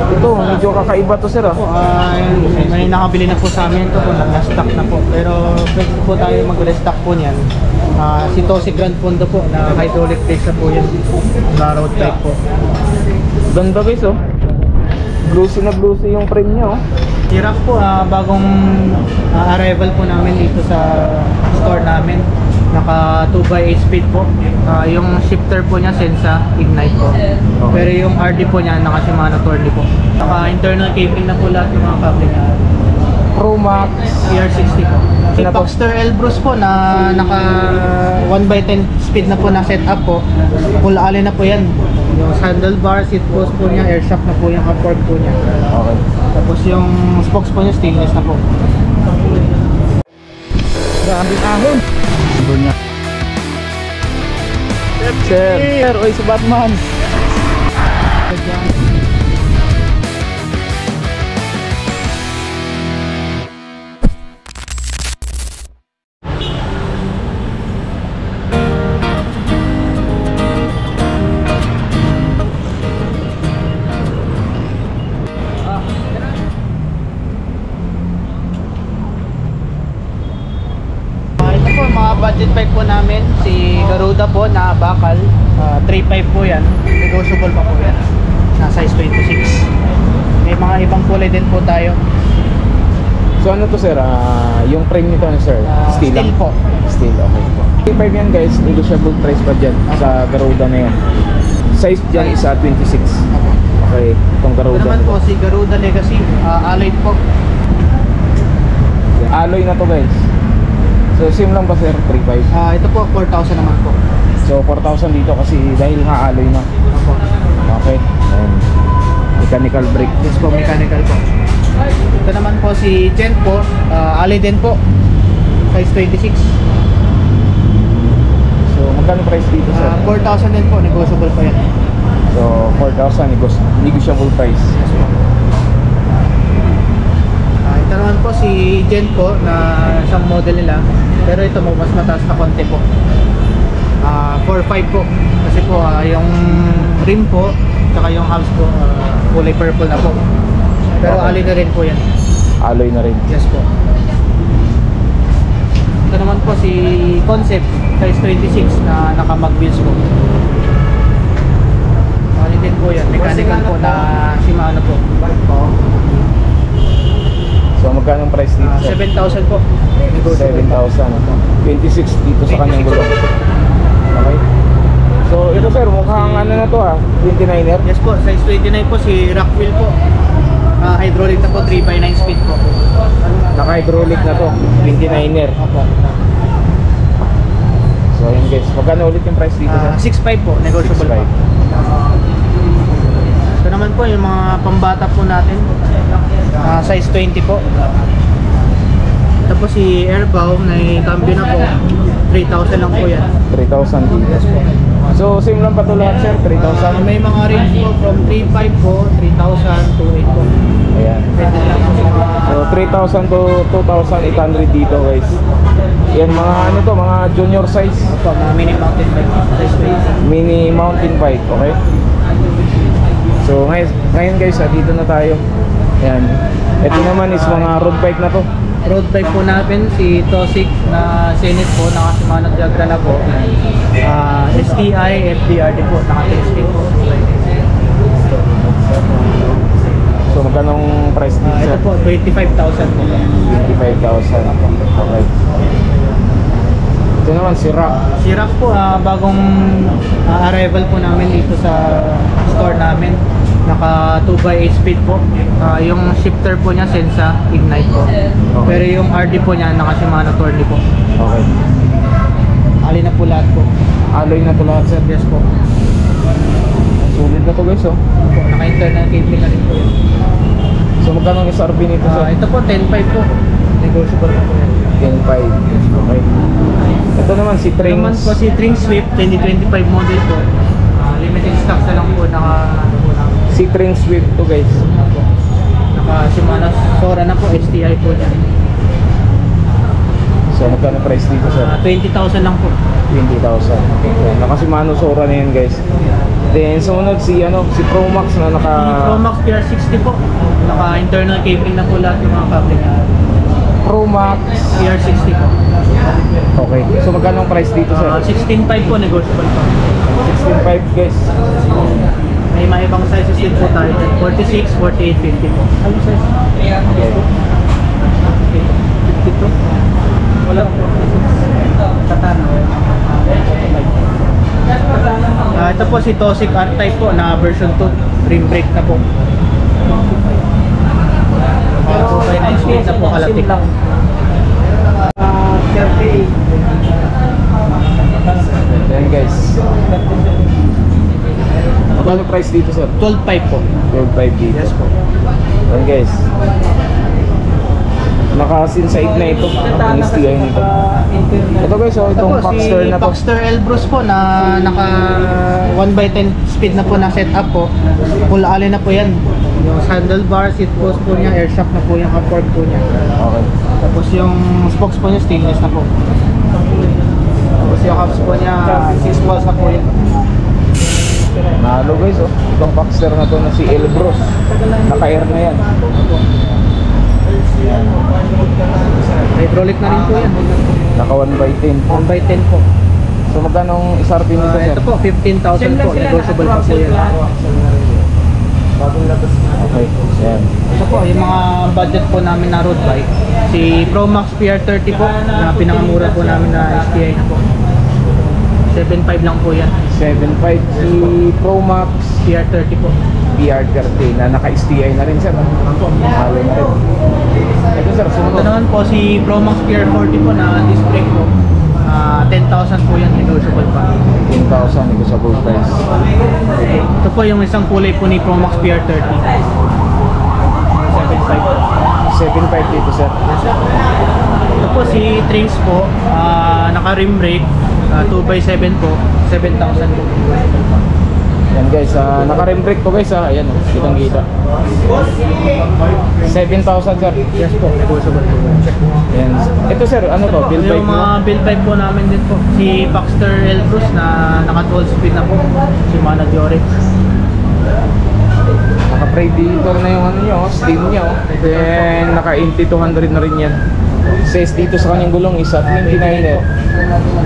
Ito, medyo kakaiba to sir ah. May nakabili na po sa amin ito po, na-stock na po. Pero pwede po tayo mag-restock po niyan. Si Tosi Grand Fondo po, na hydraulic brakes na po yan. Na road type po. Ganda guys oh. Glossy na glossy yung frame niya oh. Sirap po, bagong arrival po namin dito sa store namin. Naka 2x8 speed po. Yung shifter po niya Sensa Ignite po. Okay. Pero yung RD po niya naka Shimano Tourney po. Naka internal cabling na po lahat yung mga cable niya. Pro Max ER60 po. Yung Boxster Elbrus po na naka 1x10 speed na po na setup po. Full alloy na po yan. Yung handlebar, seat post po niya, air shock na po yung fork po niya. Okay. Tapos yung spokes po niya stainless na po. Grabing ahon. Niya. Sir, oy si Batman. Budget bike po namin, si Garuda po na bakal, 3.5 po yan, negotiable pa po yan, na size 26. May mga ibang kulay din po tayo. So ano to sir, yung frame nito na sir? Steel lang? po. Steel, okay po. 3.5 yan guys, negotiable price pa dyan sa Garuda na yan. Size dyan is 26. Okay, itong Garuda. Ito naman po si Garuda Legacy, alloy po. Alloy na to guys. So same lang ba sir, 3.5? Ito po 4,000 naman po. So 4,000 dito kasi dahil nga alloy na. Okay. Mechanical brake. Yes po, mechanical po. Ito naman po si Gent po, alloy din po. Size 26. So magkano price dito sir? 4,000 din po, negotiable po yan. So 4,000 negotiable price. Yes po. Ito naman po si Gent po na isang model nila. Pero ito mo mas mataas na konti po. 4.5 po. Kasi po yung rim po tsaka yung hubs po kulay purple na po. Pero okay. Alloy na rin po yan. Alloy na rin. Yes po. Ito naman po si Concept size 26 na naka-mag wheels po. Alloy din po yan. Mechanical po na Shimano po. So magkano ang price dito sir? 7,000 po. 7,000. 26 dito sa kanyang gulong. Okay. So ito sir, mukhang ano na to 29er? Yes po, size 29 po si Rockwheel po. Hydraulic na po, 3x9 speed po. Naka-hydraulic na to, 29er. Opo. So yun guys, magkano ulit yung price dito sir? 6.5 po, negotiable po. Ito naman po yung mga pambata po natin. Size 20 po. Ito po si Airbow na cambio na po. 3,000 lang po yan. 3,000 dito. Yes po. So same lang pa to lahat sir, 3,000. May mga range po from 3.5 po, 3,000 to 8 po. Ayan. Pwede lang po sa mga... So 3,000 to 2,800 dito guys. Yan mga ano to, mga junior size. Ito, mga mini mountain bike. Size 20. Mini mountain bike, okay? So ngayon guys, dito na tayo. Ayan. Ito naman is mga road bike na to. Road bike po natin si Tosik na Zenith po, naka Shimano Tiagra na po. STI, FDRD po, naka 10 speed po. So magkano price dito? Ito po, 25,000 po. 25,000. Okay. Ito naman si Rock. Si Rock po, bagong arrival po namin dito sa store namin. Naka 2x8 speed po. Yung shifter po niya Sensa Ignite po. Okay. Pero yung RD po niya naka Shimano Tourney po. Okay. Alloy na po lahat po. Alloy na to lahat sir. Yes po. Sulit na to guys oh. Opo, naka-internal cabling na rin po yun. So magkano ang SRP nito sir? Ito po 10.5 po. Negotiable po yan. 10.5. Okay. Ito naman si Ito naman Trings. po si Trings Swift 2025 model po. Limited stocks na lang po Si Trings Swift to guys. Naka Shimano Sora na po, STI po niya. So magkano price dito sir? 20,000 lang po. 20,000. Okay. Naka Shimano Sora na yan guys. Then sumunod si Pro Max na naka Pro Max PR60 po. Naka-internal cabling na po lahat ng mga kable niya. Pro Max. PR60 po. Okay. So magkano ang price dito, sir? 16.5 po, negotiable po. 16.5 guys. May mga ibang sizes din po tayo. 46, 48, 50 po. Ano size? Okay. 52? Wala po. Katana. Ito po si Tosik R-Type po na version 2. Rim brake na po. 2x9 speed na po, kalatik lang. 38. Then guys. Magkano price dito, sir? 12.5 po. 12.5 dito. Yes po. Then guys. Naka-sinside na ito. Ang STI nito. Ito guys, so itong Paxter si na to. Paxter Elbrus po na naka 1x10 speed na po na setup po. Full alloy na po yan. Yung handlebar, seat post po niya, air shock na po yung fork po niya. Okay. Tapos yung spokes po niya stainless na po. Tapos yung hubs po niya 6 balls na po yan. Nalo guys, oh. Itong Paxter na to na si Elbrus. Naka-air na yan. Yan. Hydraulic na rin po yan. Naka 1x10. 1x10 po. So magkano ang SRP nito, sir? Ito po, 15,000 po. Negotiable pa po yan. Okay. Yan. Ito po, yung mga budget po namin na road bike. Si Pro Max PR30 po, na pinangamura po namin na STI na po. 7.5 lang po yan. 7.5 si Pro Max PR30 po. PR30 na naka-STI na rin, sir. Halo na rin. Ito, sir, Ito sumunod. naman po si Pro Max PR40 po na disc brake po. 10,000 po yan, negotiable pa. 10,000 ito sa full price. Ito po yung isang kulay po ni Pro Max PR30. 7.5. 7.5 dito, sir. Ito po si Trains po, naka-rim brake, 2x7 po, 7,000 po. Yan guys, naka-rim brake to guys, ayan, kitang kita. 7,000, sir. Yes po, negotiable po. Yan. Ito, sir, ano to? Build bike Yung mo? mga build bike po namin din po, si Paxter Elbrus na naka 12 speed na po, si Mana Diorix. Naka-Predator na yung ano nyo, steam nyo. Then, naka-Inti 200 na rin yan. Says dito sa kanyang gulong is 29er.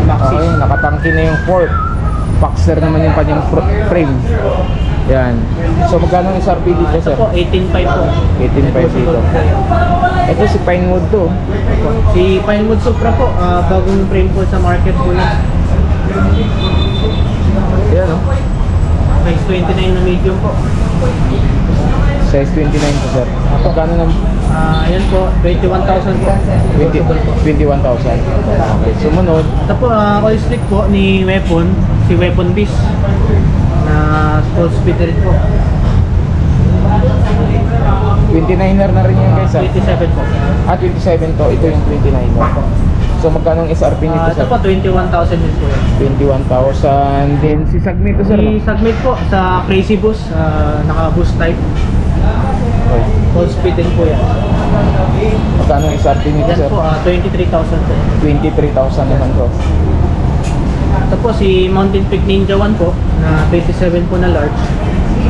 Okay, nakatangki na yung fork. Paxter naman yung kanyang frame. Yan. So, magkano ang SRP dito, Ito sir? po, 18.5 po. 18.5 dito. Ito si Pinewood to. Si Pinewood Supra po, bagong frame po sa market po yan. Yan, oh. Size 29 na medium po. Size 29 to, sir. Magkano ng Ayan po, 21,000 po. 21,000. Okay, sumunod. Ito po, oil slick po ni Weapon, si Weapon Beast na full speed rin po. 29er na rin yan, guys. 27 po. 27 to. Ito yung 29er. So, magkano ang SRP nito, Ito sir? po, 21,000 din po yan. 21,000. Then, si Sagmit to, sir. Si Submit po sa Crazy Boost, naka-boost type. Okay. Full speed din po yan. Magkano ang SRP nito, Yan sir? po, 23,000 po. 23,000 naman to. Ito po si Mountain Peak Ninja 1 po, na 27 po na large.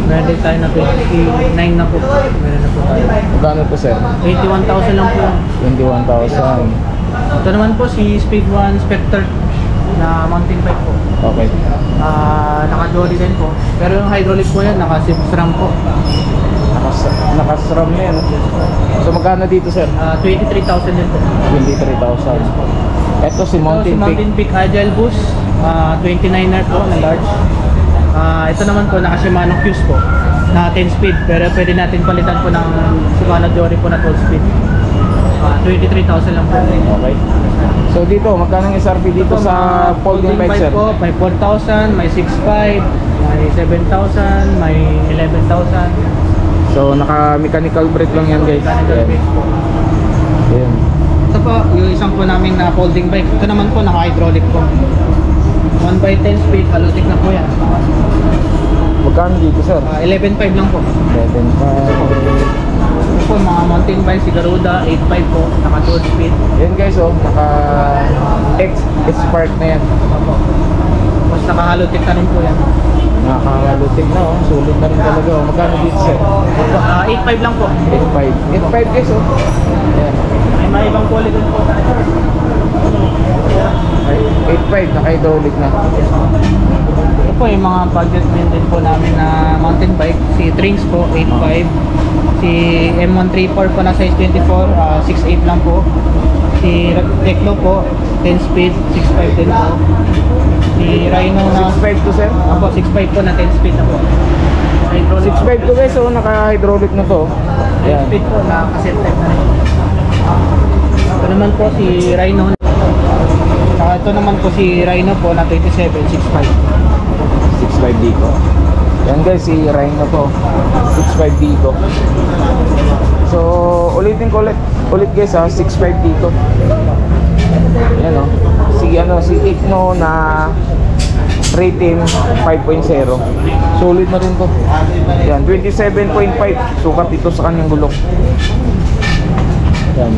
Meron din tayo na 29 na po. Meron na po tayo. Magkano to, sir? 81,000 lang po yan. 21,000. Ito naman po si Speed 1 Spectre na mountain bike po. Okay. Naka-jolly din po. Pero yung hydraulic po yan, naka-6 RAM po. Nakasram na yan. So, magkano dito, sir? 23,000 din po. 23,000. Ito si Mountain Si Peak. Mountain Peak Agile Boost, 29er po na large. Ito naman po, naka Shimano Fuse po na 10 speed. Pero pwede natin palitan po ng Shimano Jory po na 12 speed. 23,000 lang po. Okay. So dito, magkano ang SRP dito sa folding bike, sir? po, may 4,000, may 6,500, may 7,000, may 11,000. So naka-mechanical brake lang yan, guys. Mechanical Ayan. brake po. Ayan. Ito po, yung isang po namin na folding bike. Ito naman po, naka-hydraulic po. 1x10 speed, halotic na po yan. Magkano dito, sir? 11,500 lang po. 11,500. Ito po, mga mountain bike, si Garuda, 8,500 po, naka-2 speed. Yan, guys, oh. Naka-X Spark na yan. Tapos naka-halotic na rin po yan. Nakakalutik na oh. Sulit na rin talaga oh. Magkano dito sir? 8.5 lang po. 8.5. 8.5 guys oh. Ayan. May mga ibang quality po tayo. 8.5 naka-hydraulic na. Ito po yung mga budget din din po namin na mountain bike. Si Trinks po, 8.5. Si M134 po na size 24, 6.8 lang po. Si Tecno po, 10 speed, 6.5 din po. Si Rhino na 6.5 to sir? Apo, 6.5 po na 10 speed na po. 6.5 to guys oh. Naka-hydraulic na to. 10 Ayan. speed po na cassette type na rin. Ito naman po si Rhino. Saka ito naman po si Rhino po na 27, 6.5. 6.5 dito. Yan guys, si Rhino to. 6.5 dito. So, ulitin ko ulit guys ha, 6.5 dito. Yan o. Si Tecno na rating 5.0. Solid na rin to. Yan, 27.5. Sukat ito sa kanyang gulong. Yan.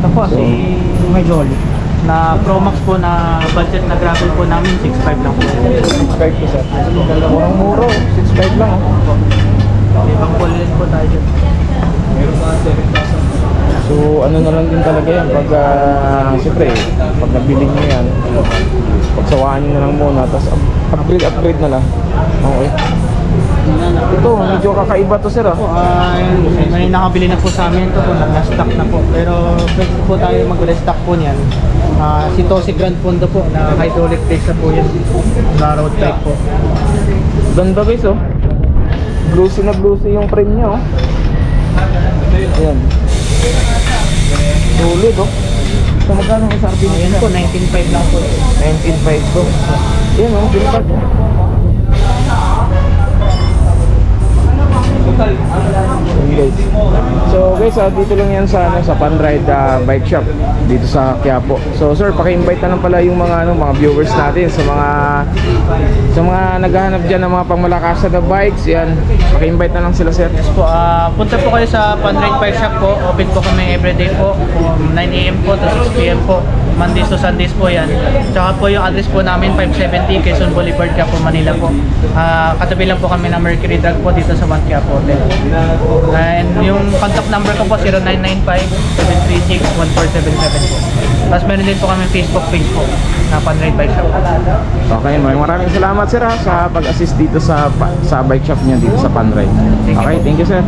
Ito po si Majoli na Pro Max po na budget na gravel po namin 6.5 lang po. 6.5 to sir. Murang muro, 6.5 lang oh. Ibang quality po tayo dyan. So ano na lang din talaga yan pag siyempre pag nabili nyo yan, pagsawaan nyo na lang muna tapos upgrade na lang. Okay. Ito medyo kakaiba to sir ah. May nakabili na po sa amin ito po, na-stock na po. Pero pwede po tayo mag-restock po niyan. Si Tosi Grand Fondo po na hydraulic brakes na po yan. Na road type po. Ganda guys oh. Bluesy yung frame nya oh. Ayan. Solid oh. So magkano ang SRP nyo? Ayan po, 19.5 lang po. 19.5 to. Ayan oh, bilpad. Guys. So guys, dito lang yan sa Panride Bike Shop dito sa Quiapo. So sir, paki-invite na lang pala yung mga mga viewers natin sa mga naghahanap diyan ng mga pangmalakasan na bikes. Yan, paki-invite na lang sila sir. Yes po, punta po kayo sa Panride Bike Shop po. Open po kami everyday po from 9 AM po to 6 PM po. Mondays to Sundays po yan. Tsaka po yung address po namin 570 Quezon Boulevard, Quiapo, Manila po. Katabi lang po kami ng Mercury Drug po dito sa Mount Quiapo Hotel. And yung contact number ko po 0995-736-1477 po. Tapos meron din po kami Facebook page po na Panride Bike Shop. Okay, maraming salamat sir sa pag-assist dito sa bike shop niya dito sa Panride. Okay, thank you sir.